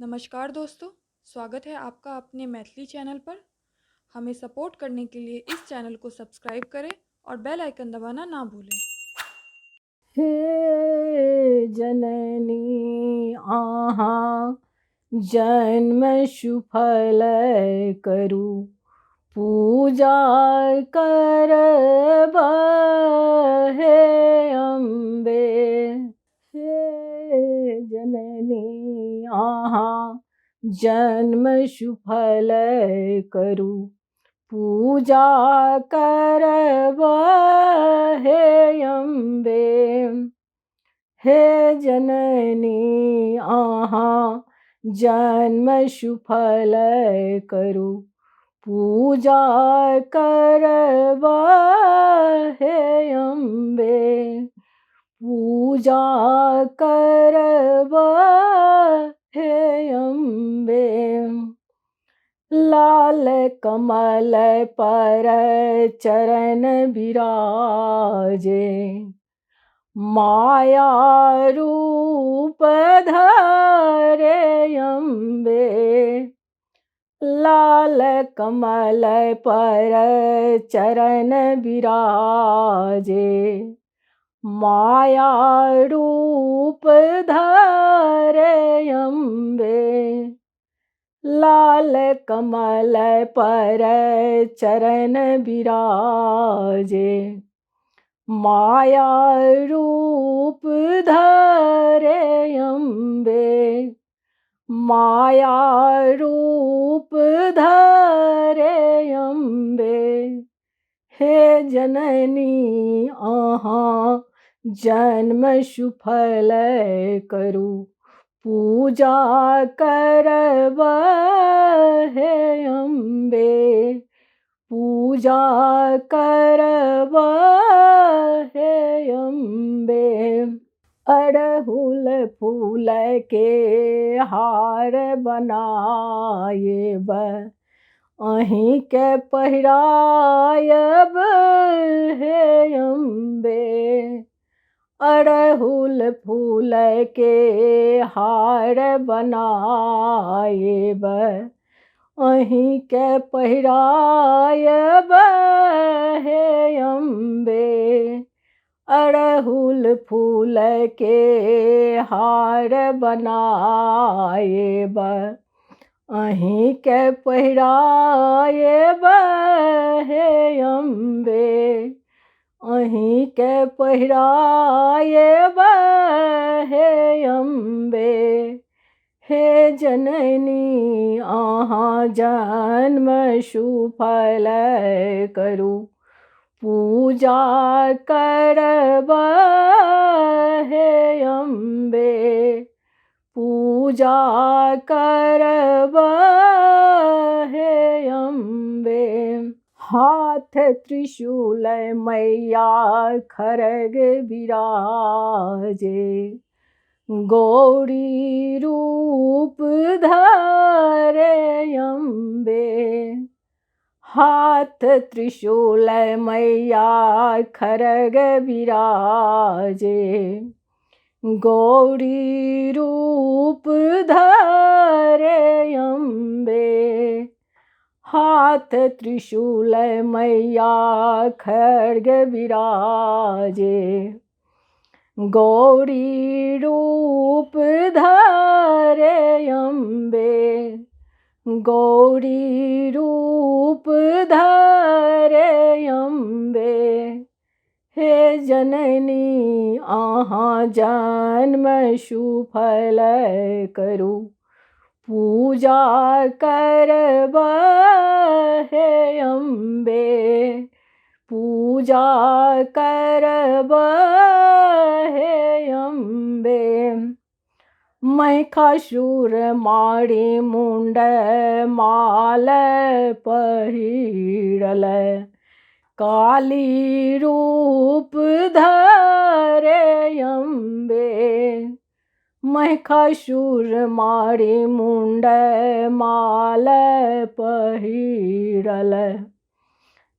नमस्कार दोस्तों, स्वागत है आपका अपने मैथिली चैनल पर। हमें सपोर्ट करने के लिए इस चैनल को सब्सक्राइब करें और बेल आइकन दबाना ना भूलें। हे जननी आहाँ जन्म सुफल करू पूजा करब हे अम्बे। हे जननी आहाँ जन्म सुफल करू पूजा करब हे अम्बे। हे जननी आहाँ जन्म सुफल करू पूजा करब हे अम्बे। पूजा करब हे अम्बे। लाल कमल पर चरण विराजे माया रूप धरे अम्बे। लाल कमल पर चरण विराजे माया रूप धरे अम्बे। लाल कमल पर चरण विराजे माया रूप धरे अम्बे। माया रूप धरे अम्बे। हे जननी आहाँ जन्म सुफल करू पूजा करब हे अम्बे। पूजा करब हे अम्बे। अड़हुल फूल के हार बनाएब अहीं के पहिरायब हे अम्बे। अड़हुल फूल के हार बनाएब अहीं के पहिरायब हे अम्बे। अड़हुल फूल के हार बनाएब अहीं के पहिरायब हे अम्बे। अहीं के पहिरायब हे अम्बे। हे जननी आहाँ जन्म सुफल करू पूजा करब हे अम्बे। पूजा करब हे अम्बे। हाथ त्रिशूल मैया खरग विराजे गौरी रूप धरे अम्बे। हाथ त्रिशूल मैया खरग विराजे गौरी रूप धरे अम्बे। हाथ त्रिशूल मैया खड्ग विराजे गौरी रूप धरे अम्बे। गौरी रूप धरे अम्बे। हे जननी आहाँ जन्म सुफल करू पूजा करब हे अम्बे। पूजा करब हे अम्बे। महिषासुर मारी मुंड माल पहिरल काली रूप धरे अम्बे। महिषासुर मारी मुंड माल पहिरल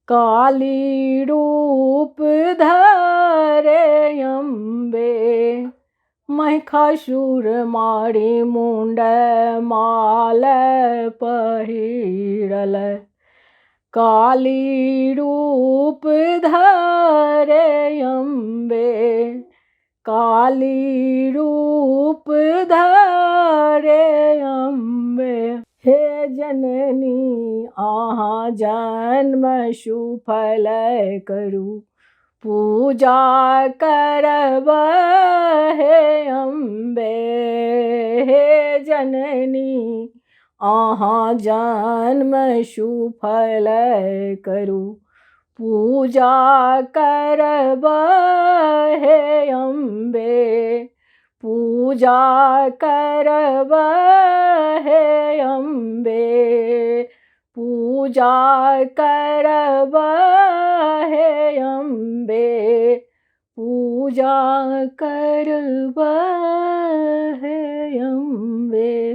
काली रूप धरे अम्बे। महिषासुर मारी मुंड माल पहिरल काली रूप धरे अम्बे काली रूप धरे अम्बे हे जननी आहाँ जन्म सुफल करू पूजा करब हे अम्बे हे जननी आहाँ जन्म सुफल करू पूजा करब हे अम्बे पूजा करब हे अम्बे पूजा करब हे अम्बे पूजा करब हे अम्बे।